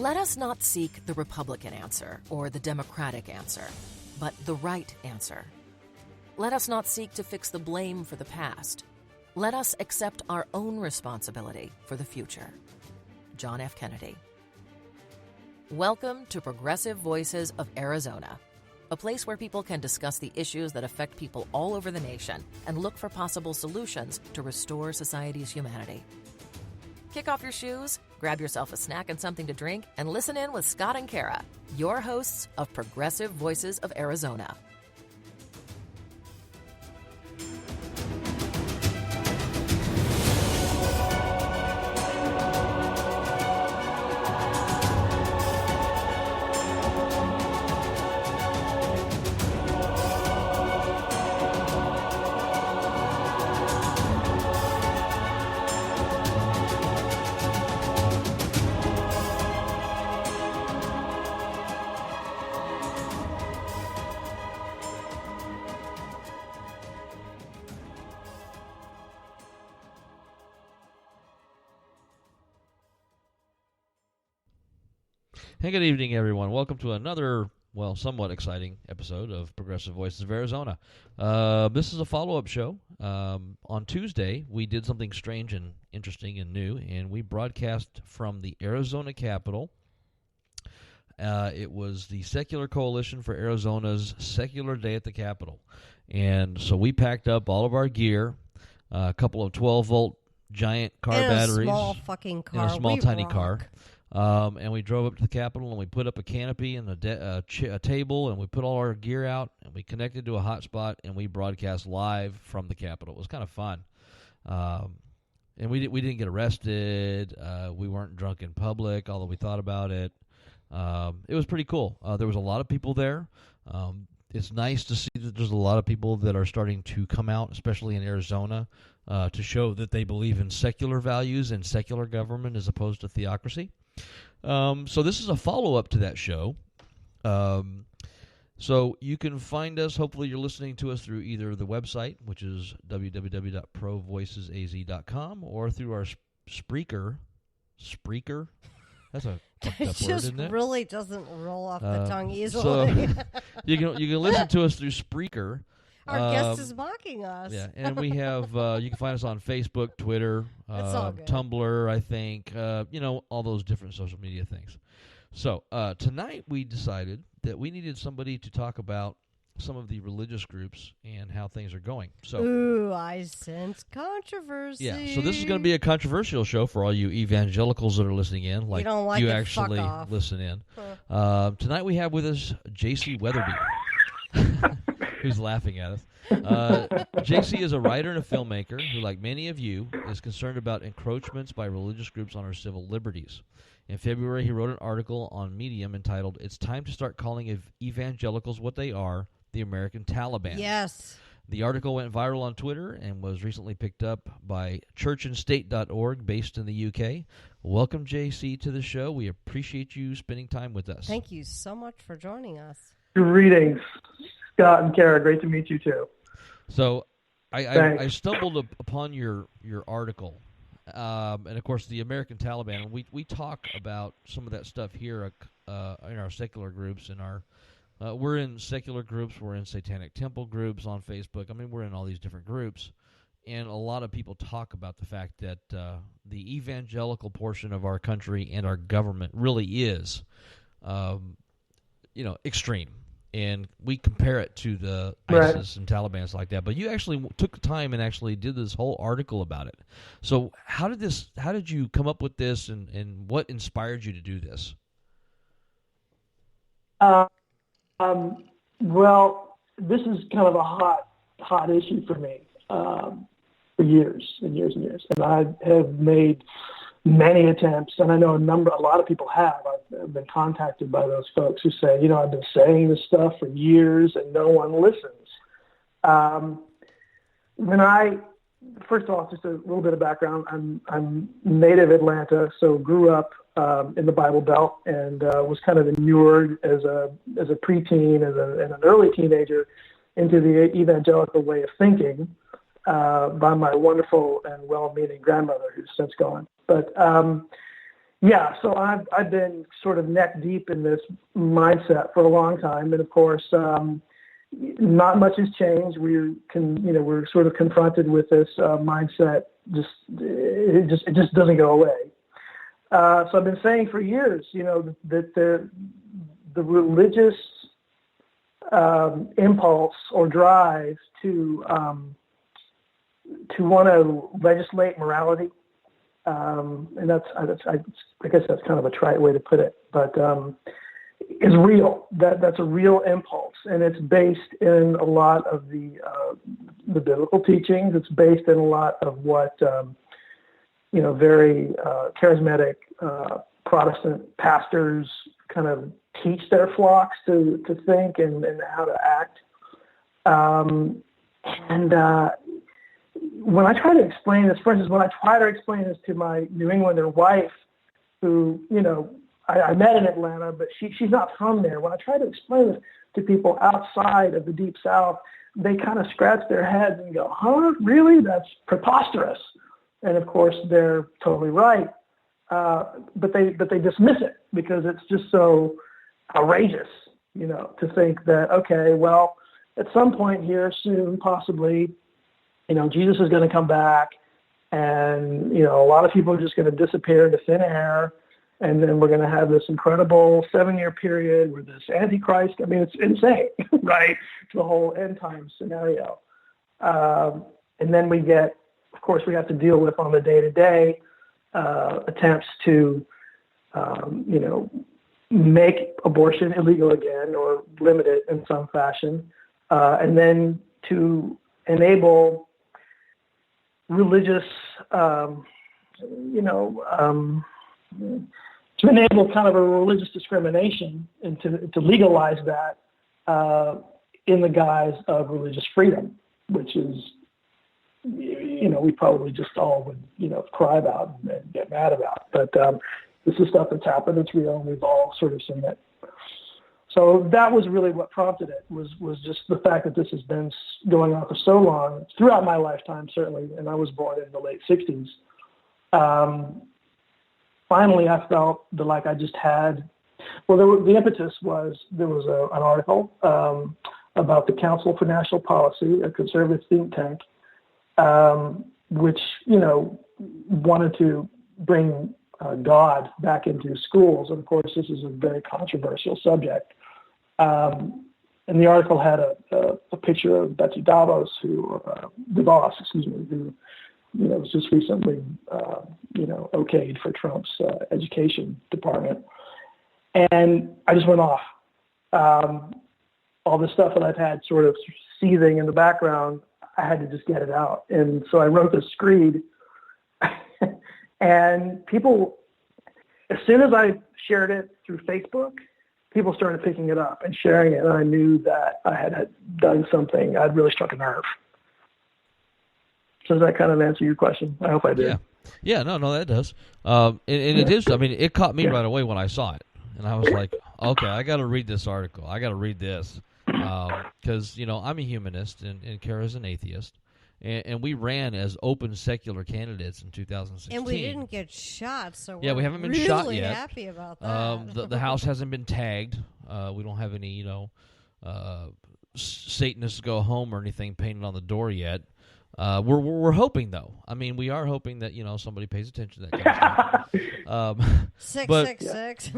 Let us not seek the Republican answer or the Democratic answer, but the right answer. Let us not seek to fix the blame for the past. Let us accept our own responsibility for the future. John F. Kennedy. Welcome to Progressive Voices of Arizona, a place where people can discuss the issues that affect people all over the nation and look for possible solutions to restore society's humanity. Kick off your shoes, grab yourself a snack and something to drink, and listen in with Scott and Kara, your hosts of Progressive Voices of Arizona. Hey, good evening, everyone. Welcome to another, somewhat exciting episode of Progressive Voices of Arizona. This is a follow-up show. On Tuesday, we did something strange and interesting and new, and we broadcast from the Arizona Capitol. It was the Secular Coalition for Arizona's Secular Day at the Capitol. And so we packed up all of our gear, a couple of 12-volt giant car batteries. In a small fucking car. In a small, tiny car. And we drove up to the Capitol, and we put up a canopy and a table, and we put all our gear out, and we connected to a hotspot, and we broadcast live from the Capitol. It was kind of fun. And we didn't get arrested. We weren't drunk in public, although we thought about it. It was pretty cool. There was a lot of people there. It's nice to see that there's a lot of people that are starting to come out, especially in Arizona, to show that they believe in secular values and secular government as opposed to theocracy. So this is a follow-up to that show. So you can find us, hopefully you're listening to us through either the website, which is www.provoicesaz.com, or through our Spreaker. That's a fucked up word, isn't it? It really doesn't roll off the tongue easily. So you can listen to us through Spreaker. Our guest is mocking us. Yeah, and we have, you can find us on Facebook, Twitter, Tumblr, I think, all those different social media things. So tonight we decided that we needed somebody to talk about some of the religious groups and how things are going. So, ooh, I sense controversy. Yeah, so this is going to be a controversial show for all you evangelicals that are listening in, like you actually listen in. Tonight we have with us J.C. Weatherby. Who's laughing at us. J.C. is a writer and a filmmaker who, like many of you, is concerned about encroachments by religious groups on our civil liberties. In February, he wrote an article on Medium entitled, "It's Time to Start Calling Evangelicals What They Are, the American Taliban." Yes. The article went viral on Twitter and was recently picked up by churchandstate.org, based in the UK. Welcome, J.C., to the show. We appreciate you spending time with us. Thank you so much for joining us. Greetings, Scott and Kara. Great to meet you, too. So I stumbled upon your article, and, of course, the American Taliban. We talk about some of that stuff here in our secular groups. We're in secular groups. We're in Satanic Temple groups on Facebook. I mean, we're in all these different groups. And a lot of people talk about the fact that the evangelical portion of our country and our government really is, extreme. And we compare it to the ISIS and Taliban like that. But you actually took the time and actually did this whole article about it. So how did you come up with this, and what inspired you to do this? Well, this is kind of a hot issue for me for years and years and years. And I have made many attempts, and I know a lot of people have. I've been contacted by those folks who say, I've been saying this stuff for years and no one listens. First of all, just a little bit of background. I'm native Atlanta, so grew up in the Bible Belt, and was kind of inured as a preteen and an early teenager into the evangelical way of thinking by my wonderful and well-meaning grandmother, who's since gone. But Yeah, so I've been sort of neck deep in this mindset for a long time, and of course, not much has changed. We're sort of confronted with this mindset. It just doesn't go away. So I've been saying for years, that the religious impulse or drive to want to legislate morality. And I guess that's kind of a trite way to put it, but is real. That's a real impulse, and it's based in a lot of the biblical teachings. It's based in a lot of what very charismatic Protestant pastors kind of teach their flocks to think and how to act. When I try to explain this, for instance, when I try to explain this to my New Englander wife, who, I met in Atlanta, but she's not from there. When I try to explain this to people outside of the Deep South, they kind of scratch their heads and go, huh, really? That's preposterous. And of course, they're totally right. But they dismiss it because it's just so outrageous, to think that, okay, well, at some point here soon, possibly, Jesus is going to come back, and, a lot of people are just going to disappear into thin air, and then we're going to have this incredible 7-year period where this Antichrist, it's insane, right? The whole end time scenario. And then we have to deal with on the day-to-day attempts to, make abortion illegal again or limit it in some fashion, and then to enable religious, to enable kind of a religious discrimination and to legalize that in the guise of religious freedom, which is, we probably just all would, cry about and get mad about. But this is stuff that's happened. It's real, and we've all sort of seen it. So that was really what prompted it, was just the fact that this has been going on for so long, throughout my lifetime, certainly, and I was born in the late 60s. Finally, I felt that like I just had, the impetus was, there was an article about the Council for National Policy, a conservative think tank, which, wanted to bring God back into schools. And of course, this is a very controversial subject. And the article had a picture of Betsy DeVos, who was just recently, okayed for Trump's education department. And I just went off. All the stuff that I've had sort of seething in the background, I had to just get it out. And so I wrote this screed. And people, as soon as I shared it through Facebook, people started picking it up and sharing it. And I knew that I had done something. I'd really struck a nerve. So does that kind of answer your question? I hope I did. Yeah, no, that does. And it is, it caught me right away when I saw it. And I was like, okay, I got to read this article. I got to read this. Because, I'm a humanist and Kara's an atheist. And we ran as open secular candidates in 2016. And we didn't get shot, so we haven't been really shot yet. Happy about that. The house hasn't been tagged. We don't have any, Satanists go home or anything painted on the door yet. We're hoping though. We are hoping that somebody pays attention to that kind of stuff. 666.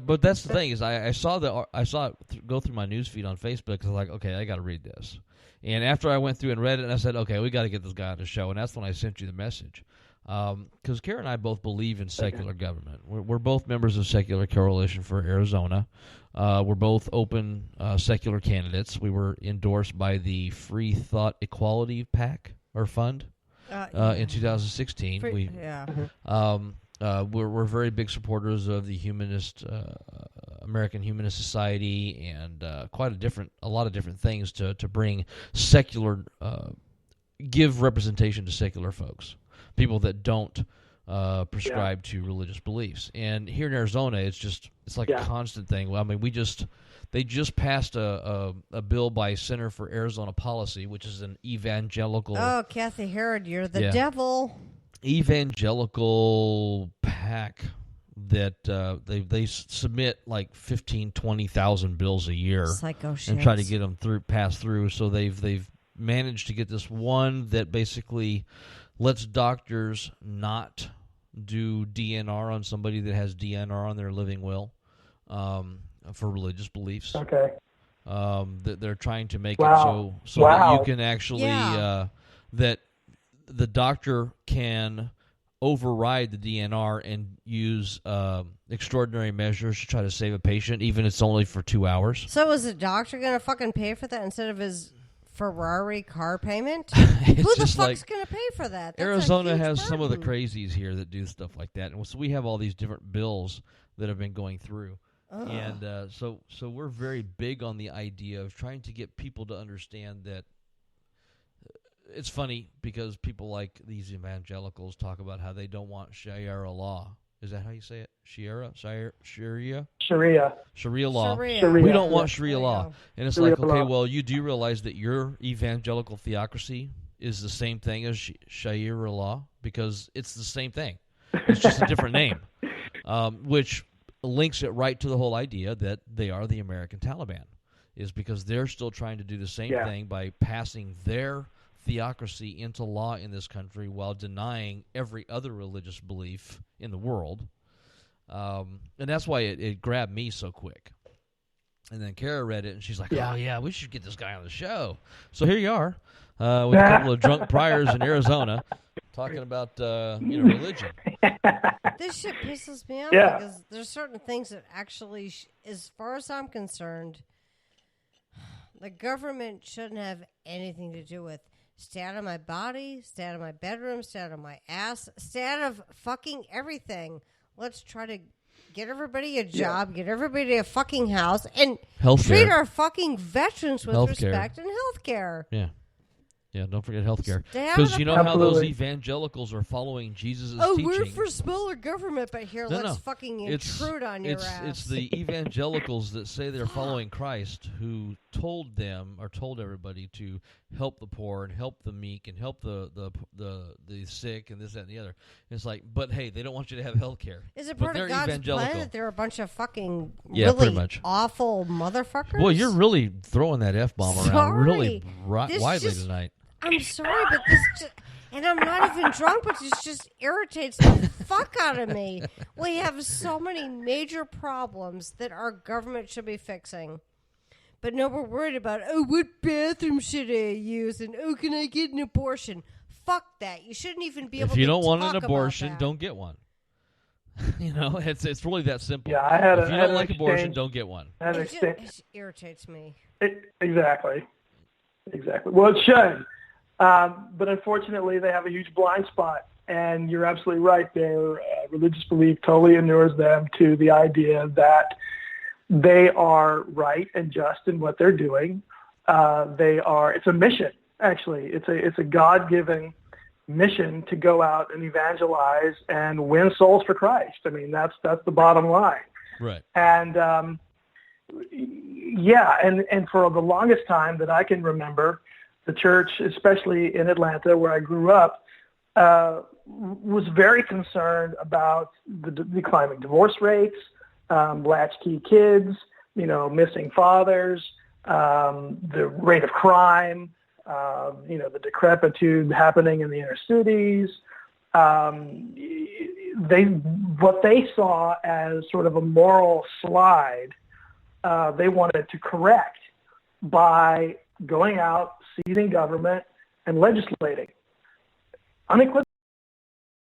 But that's the thing is I saw it go through my news feed on Facebook. I was like, okay, I got to read this. And after I went through and read it, and I said, okay, we got to get this guy on the show. And that's when I sent you the message. Because Kara and I both believe in secular government. We're both members of Secular Coalition for Arizona. We're both open secular candidates. We were endorsed by the Free Thought Equality PAC or Fund in 2016. We're very big supporters of the humanist American Humanist Society and a lot of different things to bring secular, give representation to secular folks, people that don't prescribe to religious beliefs. And here in Arizona, it's like a constant thing. Well, they just passed a bill by Center for Arizona Policy, which is an evangelical. Oh, Kathy Herod, you're the devil. Evangelical PAC that they submit like 20,000 bills a year Psycho shit. and try to get them pass through. So they've managed to get this one that basically lets doctors not do DNR on somebody that has DNR on their living will for religious beliefs. Okay. They're trying to make Wow. it so Wow. that you can actually that the doctor can override the DNR and use extraordinary measures to try to save a patient, even if it's only for 2 hours. So is the doctor going to fucking pay for that instead of his Ferrari car payment? It's Who the just fuck's like going to pay for that? That's a Arizona huge has some of the burden. crazies here that do stuff like that, and so we have all these different bills that have been going through. And so we're very big on the idea of trying to get people to understand that. It's funny because people like these evangelicals talk about how they don't want Sharia law. Is that how you say it? Sharia law. Sharia. We don't want Yeah. Sharia law. And it's Sharia like, okay, law. well, you do realize that your evangelical theocracy is the same thing as Sharia law, because it's the same thing. It's just a different name, which links it right to the whole idea that they are the American Taliban, is because they're still trying to do the same thing by passing their theocracy into law in this country while denying every other religious belief in the world. And that's why it grabbed me so quick. And then Kara read it, and she's like, oh, yeah, we should get this guy on the show. So here you are with a couple of drunk priors in Arizona talking about religion. This shit pisses me off because there's certain things that actually, as far as I'm concerned, the government shouldn't have anything to do with. Stay out of my body, stay out of my bedroom, stay out of my ass, stay out of fucking everything. Let's try to get everybody a job, get everybody a fucking house, and treat our fucking veterans with respect and health care. Yeah. Yeah, don't forget healthcare. Because you know how those evangelicals are following Jesus' teaching. We're for smaller government, but here, let's fucking intrude on your ass. It's the evangelicals that say they're following Christ who told everybody to help the poor and help the meek and help the sick and this, that, and the other. It's like, but hey, they don't want you to have healthcare. Is it part of God's plan that they're a bunch of fucking pretty much awful motherfuckers? Well, you're really throwing that F-bomb around really widely tonight. I'm sorry, but this just, and I'm not even drunk, but this just irritates the fuck out of me. We have so many major problems that our government should be fixing. But no, we're worried about, what bathroom should I use? And, can I get an abortion? Fuck that. You shouldn't even be able to talk about that. If you don't want an abortion, don't get one. It's really that simple. Yeah, if you don't like abortion, don't get one. It irritates me. Exactly. Well, it should. But unfortunately, they have a huge blind spot. And you're absolutely right. Their religious belief totally inures them to the idea that they are right and just in what they're doing. It's a mission, actually. It's a God-given mission to go out and evangelize and win souls for Christ. I mean, that's the bottom line. Right. And and for the longest time that I can remember, the church, especially in Atlanta, where I grew up, was very concerned about the declining divorce rates, latchkey kids, missing fathers, the rate of crime, the decrepitude happening in the inner cities. What they saw as sort of a moral slide, they wanted to correct by going out, seizing government, and legislating. Unequivocally,